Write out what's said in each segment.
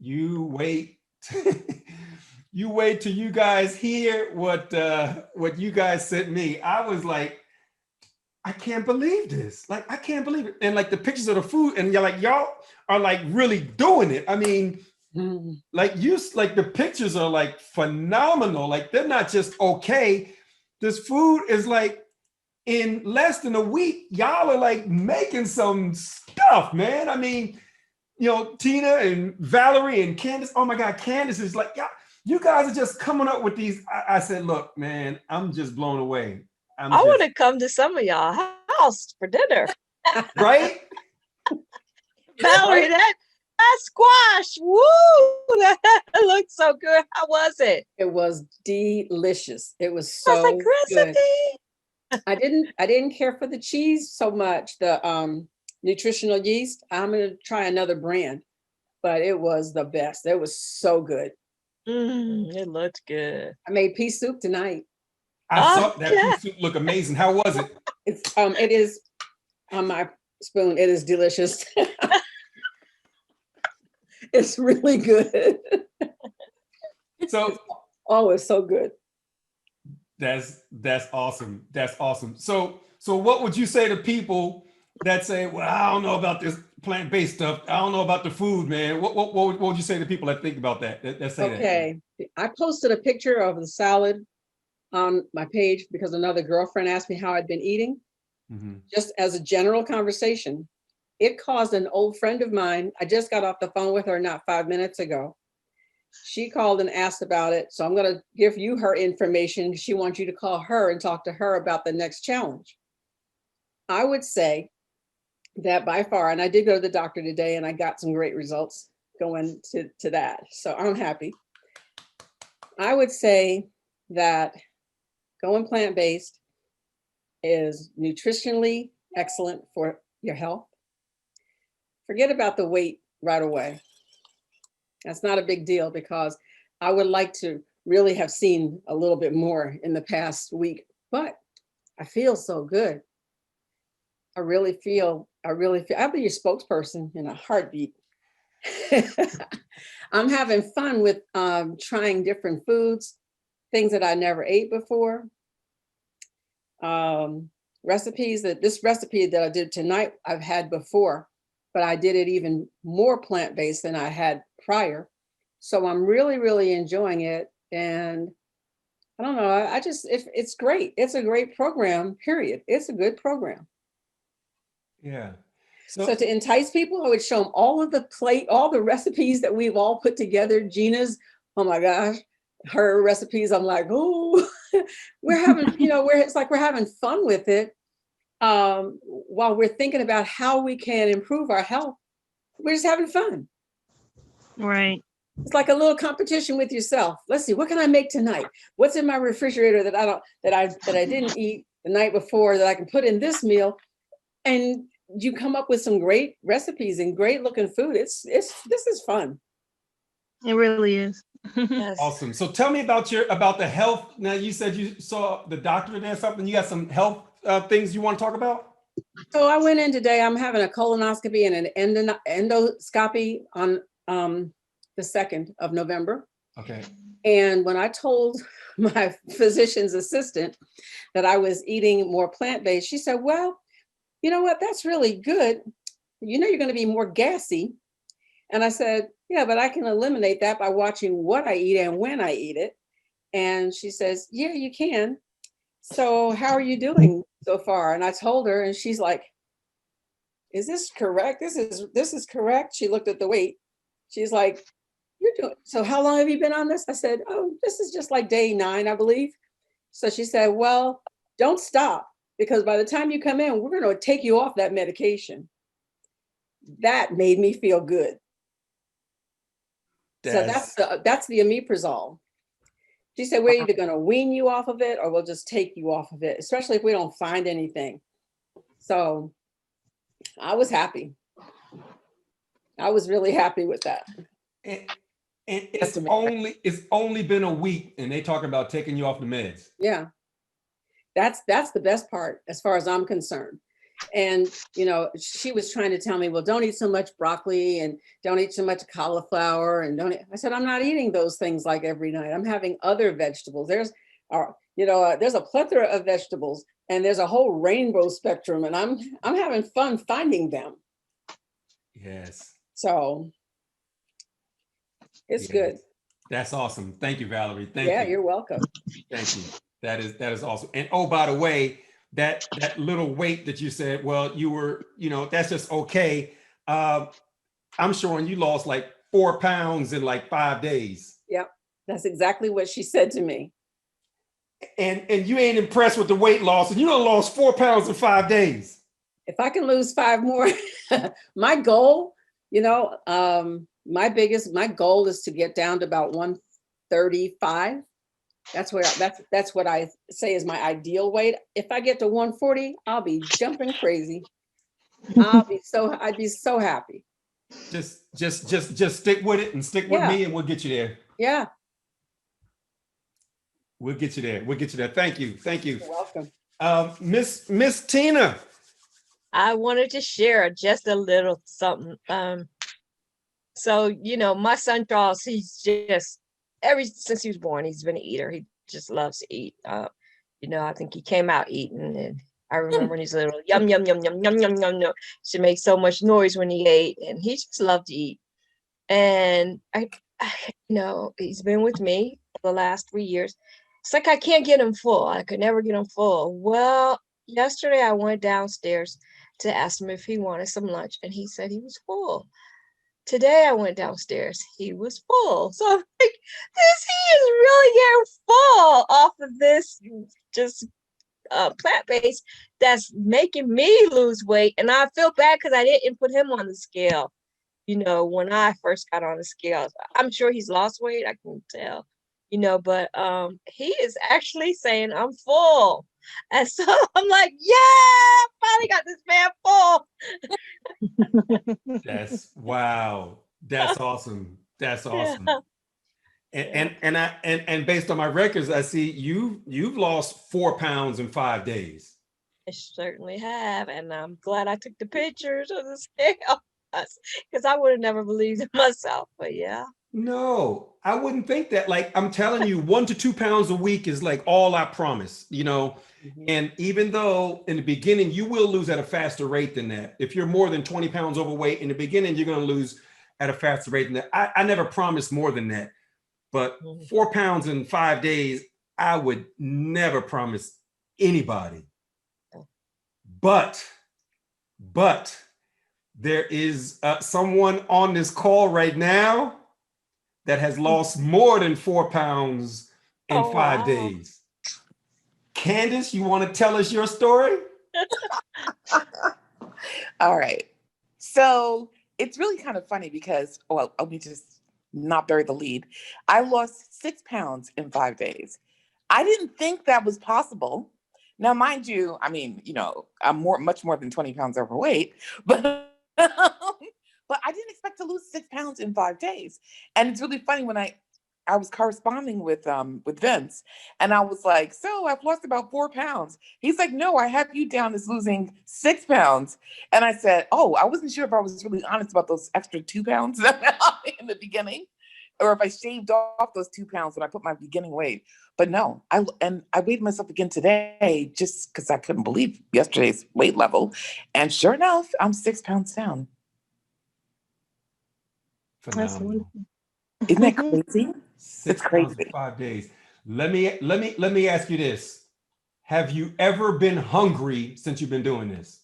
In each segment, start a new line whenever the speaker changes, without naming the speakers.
You wait. You wait till you guys hear what you guys sent me. I was like, I can't believe this. Like, I can't believe it. And like the pictures of the food, and you're like, y'all are like really doing it. I mean, like like the pictures are like phenomenal. Like they're not just okay. This food is like in less than a week, y'all are like making some stuff, man. I mean, Tina and Valerie and Candace. Oh my God, Candace is like, yeah, you guys are just coming up with these. I said, look, man, I'm just blown away.
I want to come to some of y'all house for dinner.
Right?
Valerie, that squash, woo, that looked so good. How was it?
It was delicious. It was so good. I didn't care for the cheese so much, the nutritional yeast. I'm going to try another brand, but it was the best. It was so good.
It looked good.
I made pea soup tonight.
I saw that pea soup look amazing. How was it?
It is on my spoon. It is delicious. It's really good.
So,
it's so good.
That's awesome. That's awesome. So what would you say to people that say, well, I don't know about this plant-based stuff. I don't know about the food, man. What would you say to people that think about that? That say
that? I posted a picture of the salad on my page because another girlfriend asked me how I'd been eating. Just as a general conversation. It caused an old friend of mine. I just got off the phone with her not 5 minutes ago. She called and asked about it. So I'm going to give you her information. She wants you to call her and talk to her about the next challenge. I would say that by far, and I did go to the doctor today and I got some great results going to that. So I'm happy. I would say that going plant-based is nutritionally excellent for your health. Forget about the weight right away. That's not a big deal because I would like to really have seen a little bit more in the past week, but I feel so good. I really feel, I'll be your spokesperson in a heartbeat. I'm having fun with trying different foods, things that I never ate before. Recipes this recipe that I did tonight, I've had before, but I did it even more plant-based than I had prior. So I'm really, really enjoying it. And I don't know, it's great. It's a great program, period. It's a good program.
Yeah.
So to entice people, I would show them all the recipes that we've all put together. Gina's, oh my gosh, her recipes. I'm like, oh, we're having, it's like we're having fun with it. While we're thinking about how we can improve our health, we're just having fun.
Right.
It's like a little competition with yourself. Let's see, what can I make tonight? What's in my refrigerator that I didn't eat the night before that I can put in this meal? And you come up with some great recipes and great looking food. This is fun.
It really is.
Awesome. So tell me about the health. Now you said you saw the doctor and something. You got some health things you want to talk about?
So I went in today. I'm having a colonoscopy and an endoscopy on the 2nd of November.
Okay.
And when I told my physician's assistant that I was eating more plant-based, she said, well, you know what? That's really good. You're going to be more gassy. And I said, yeah, but I can eliminate that by watching what I eat and when I eat it. And she says, yeah, you can. So how are you doing so far? And I told her, and she's like, is this correct? This is correct. She looked at the weight. She's like, so how long have you been on this? I said, oh, this is just like day 9, I believe. So she said, well, don't stop, because by the time you come in, we're going to take you off that medication. That made me feel good. So that's the omeprazole. She said, we're either going to wean you off of it or we'll just take you off of it, especially if we don't find anything. So I was really happy with that.
And it's only been a week and they talking about taking you off the meds.
Yeah. That's the best part as far as I'm concerned. And, you know, she was trying to tell me, well, don't eat so much broccoli and don't eat so much cauliflower and don't eat. I said, I'm not eating those things like every night. I'm having other vegetables. There's a plethora of vegetables and there's a whole rainbow spectrum, and I'm having fun finding them.
Yes.
So it's
Yes.
good.
That's awesome. Thank you, Valerie. Thank
Yeah,
you.
you're welcome.
Thank you. That is awesome. And oh, by the way, that little weight that you said, well, you were, that's just okay. I'm showing you lost like 4 pounds in like 5 days.
Yep. That's exactly what she said to me.
And you ain't impressed with the weight loss, and you done lost 4 pounds in 5 days.
If I can lose 5 more, my goal, my goal is to get down to about 135. That's what I say is my ideal weight. If I get to 140, I'll be jumping crazy. I'd be so happy.
Just stick with it and stick with me, and we'll get you there.
Yeah.
We'll get you there. We'll get you there. Thank you. Thank you.
You're welcome.
Miss Tina.
I wanted to share just a little something. So, my son Charles, he's just, since he was born, he's been an eater. He just loves to eat. I think he came out eating, and I remember when he's little, yum, yum, yum, yum, yum, yum, yum, yum. She made so much noise when he ate, and he just loved to eat. And he's been with me for the last 3 years. It's like I can't get him full. I could never get him full. Well, yesterday I went downstairs to ask him if he wanted some lunch, and he said he was full. Today I went downstairs, he was full. So I'm like, he is really getting full off of this just plant-based that's making me lose weight. And I feel bad because I didn't put him on the scale. When I first got on the scale, I'm sure he's lost weight, I can tell, but he is actually saying I'm full. And so I'm like, yeah, finally got this man full.
That's wow. That's awesome. That's awesome.
Yeah.
And based on my records, I see you've lost 4 pounds in 5 days.
I certainly have, and I'm glad I took the pictures of the scale because I would have never believed it myself. But yeah.
No, I wouldn't think that. Like, I'm telling you, 1 to 2 pounds a week is like all I promise, And even though in the beginning you will lose at a faster rate than that. If you're more than 20 pounds overweight in the beginning, you're going to lose at a faster rate than that. I never promised more than that. But 4 pounds in 5 days, I would never promise anybody. But there is someone on this call right now that has lost more than 4 pounds in 5 days. Candace, you want to tell us your story?
All right. So it's really kind of funny because, let me just not bury the lead. I lost 6 pounds in 5 days. I didn't think that was possible. Now, mind you, I mean, I'm much more than 20 pounds overweight, but I didn't expect to lose 6 pounds in 5 days. And it's really funny when I was corresponding with Vince, and I was like, so I've lost about 4 pounds. He's like, no, I have you down as losing 6 pounds. And I said, oh, I wasn't sure if I was really honest about those extra 2 pounds in the beginning, or if I shaved off those 2 pounds when I put my beginning weight. But no, I weighed myself again today just because I couldn't believe yesterday's weight level. And sure enough, I'm 6 pounds down.
Phenomenal.
Isn't that crazy?
It's crazy. 5 days. Let me ask you this. Have you ever been hungry since you've been doing this?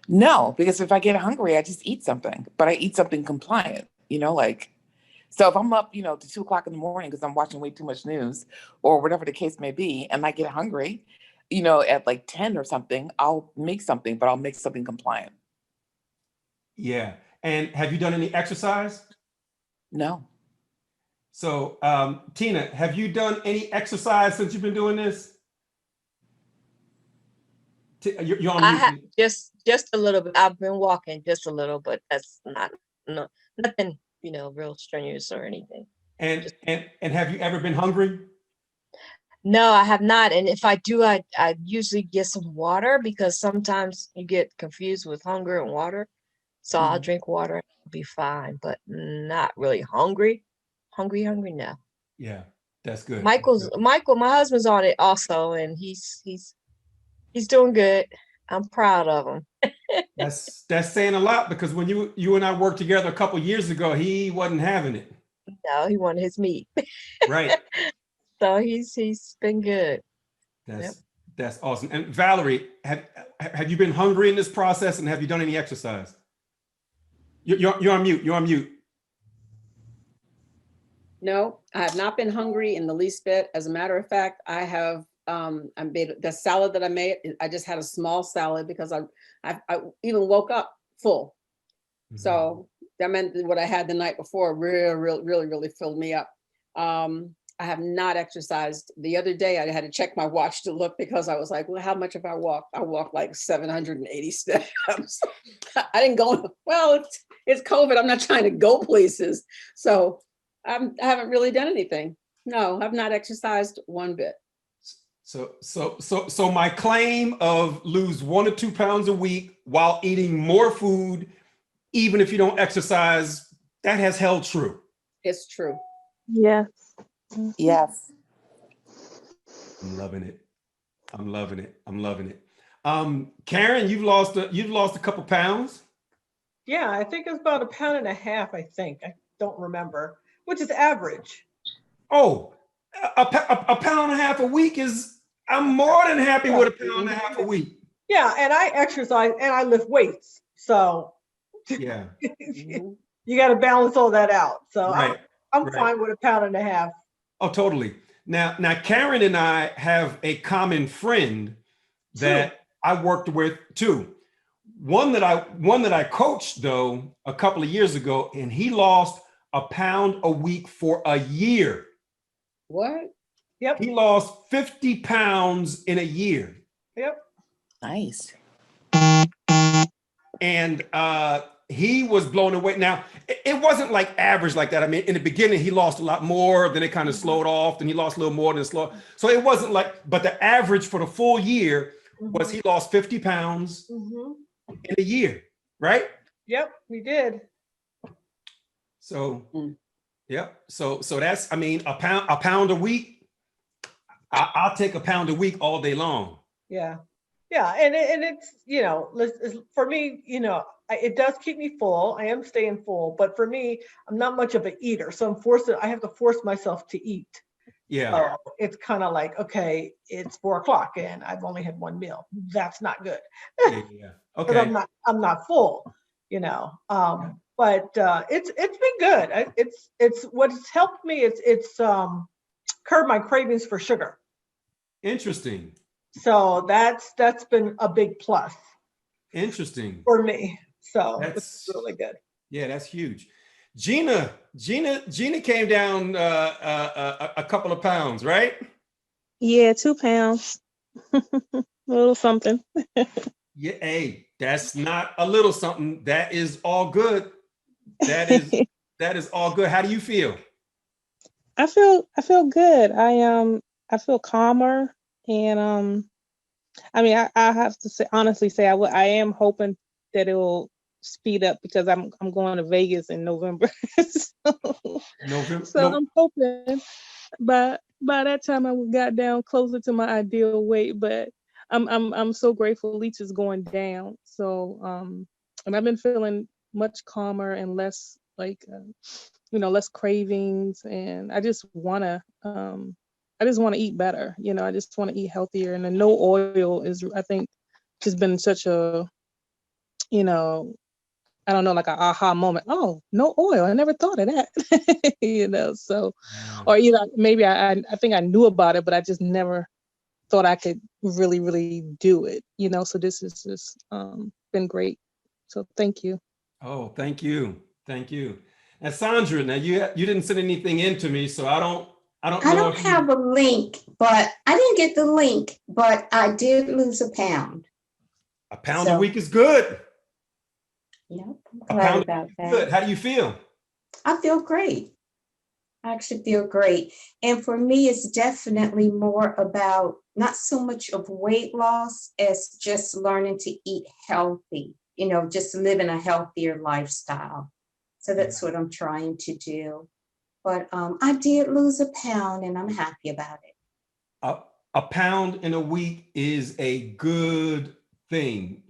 No, because if I get hungry, I just eat something, but I eat something compliant, so if I'm up, to 2 o'clock in the morning because I'm watching way too much news or whatever the case may be, and I get hungry, at like 10 or something, I'll make something, but I'll make something compliant.
Yeah. And have you done any exercise?
No.
So, Tina, have you done any exercise since you've been doing this? You're on
I have
mute.
just a little bit. I've been walking just a little, but that's nothing, real strenuous or anything.
And have you ever been hungry?
No, I have not. And if I do, I usually get some water because sometimes you get confused with hunger and water. So I'll drink water, I'll be fine, but not really hungry. Hungry, no.
Yeah, that's good.
Michael, my husband's on it also, and he's doing good. I'm proud of him.
That's saying a lot, because when you and I worked together a couple years ago, he wasn't having it.
No, he wanted his meat.
Right.
So he's been good.
That's awesome. And Valerie, have you been hungry in this process, and have you done any exercise? You're on mute. You're on mute.
No, I have not been hungry in the least bit. As a matter of fact, I have I made the salad that I made. I just had a small salad because I even woke up full. So that meant that what I had the night before really filled me up. I have not exercised. The other day I had to check my watch to look, because I was like, well, how much have I walked? I walked like 780 steps. I didn't go, well, it's COVID. I'm not trying to go places. So I haven't really done anything. No, I've not exercised one bit.
So my claim of lose 1 or 2 pounds a week while eating more food, even if you don't exercise, that has held true.
It's true.
Yes.
Yes.
I'm loving it. I'm loving it. I'm loving it. Karen, you've lost a couple pounds.
Yeah, I think it's about 1.5 pounds, I think. I don't remember, which is average.
Oh, a pound and a half a week I'm more than happy with a pound and a half a week.
Yeah, and I exercise and I lift weights. So
yeah,
you got to balance all that out. So
right.
I'm fine with 1.5 pounds.
Oh, totally. Now Karen and I have a common friend that I worked with too. One that I coached though a couple of years ago, and he lost 1 pound a week for a year.
What?
Yep.
He lost 50 pounds in a year.
Yep.
Nice.
And he was blown away. Now, it wasn't like average like that. I mean, in the beginning, he lost a lot more, then it kind of slowed off, then he lost a little more, then slow. So it wasn't like, but the average for the full year was he lost 50 pounds in a year, right?
Yep, we did.
So, yep. So that's, I mean, a pound a week. I'll take a pound a week all day long.
Yeah. Yeah. And it's, for me, it does keep me full. I am staying full, but for me, I'm not much of an eater. So I have to force myself to eat.
Yeah.
So it's kind of like, okay, it's 4:00 and I've only had one meal. That's not good.
Yeah. Okay.
I'm not full, but it's been good. It's what's helped me. It's curb my cravings for sugar.
Interesting.
So that's been a big plus.
Interesting
for me. So
that's
it's really good.
Yeah, that's huge. Gina came down a couple of pounds, right?
Yeah, 2 pounds. A little something.
Yeah, hey, that's not a little something. That is all good. That is all good. How do you feel?
I feel good. I feel calmer, and I mean, I have to honestly say I am hoping that it will speed up, because I'm going to Vegas in November. So I'm hoping by that time I got down closer to my ideal weight. But I'm so grateful Leach is going down. So and I've been feeling much calmer and less like less cravings, and I just want to eat better. I just want to eat healthier, and the no oil is, I think, just been such a, I don't know, like an aha moment. Oh, no oil. I never thought of that. So, or maybe I think I knew about it, but I just never thought I could really, really do it. So this has just been great. So thank you.
Oh, thank you. Thank you. And Sandra, now you didn't send anything in to me, so I don't know.
I don't have a link, but I didn't get the link, but I did lose 1 pound.
A pound a week is good.
Yep,
I'm glad about that. Good. How do you feel?
I feel great. I actually feel great. And for me, it's definitely more about not so much of weight loss as just learning to eat healthy, just living a healthier lifestyle. So that's what I'm trying to do. But I did lose a pound and I'm happy about it.
A pound in a week is a good thing,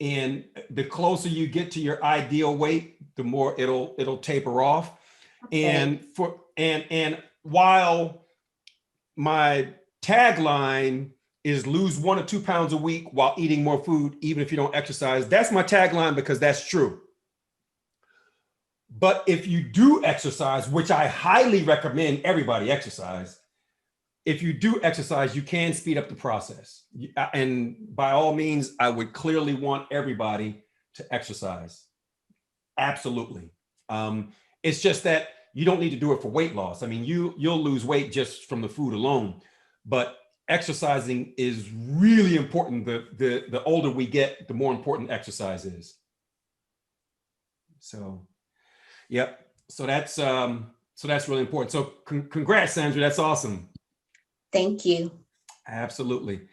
and the closer you get to your ideal weight, the more it'll taper off.
Okay.
And while my tagline is lose 1 or 2 pounds a week while eating more food, even if you don't exercise, that's my tagline because that's true. But if you do exercise, which I highly recommend everybody exercise, if you do exercise, you can speed up the process. And by all means, I would clearly want everybody to exercise. Absolutely. It's just that you don't need to do it for weight loss. I mean, you'll lose weight just from the food alone, but exercising is really important. The older we get, the more important exercise is. So, yep. So that's really important. So congrats, Sandra. That's awesome.
Thank you.
Absolutely.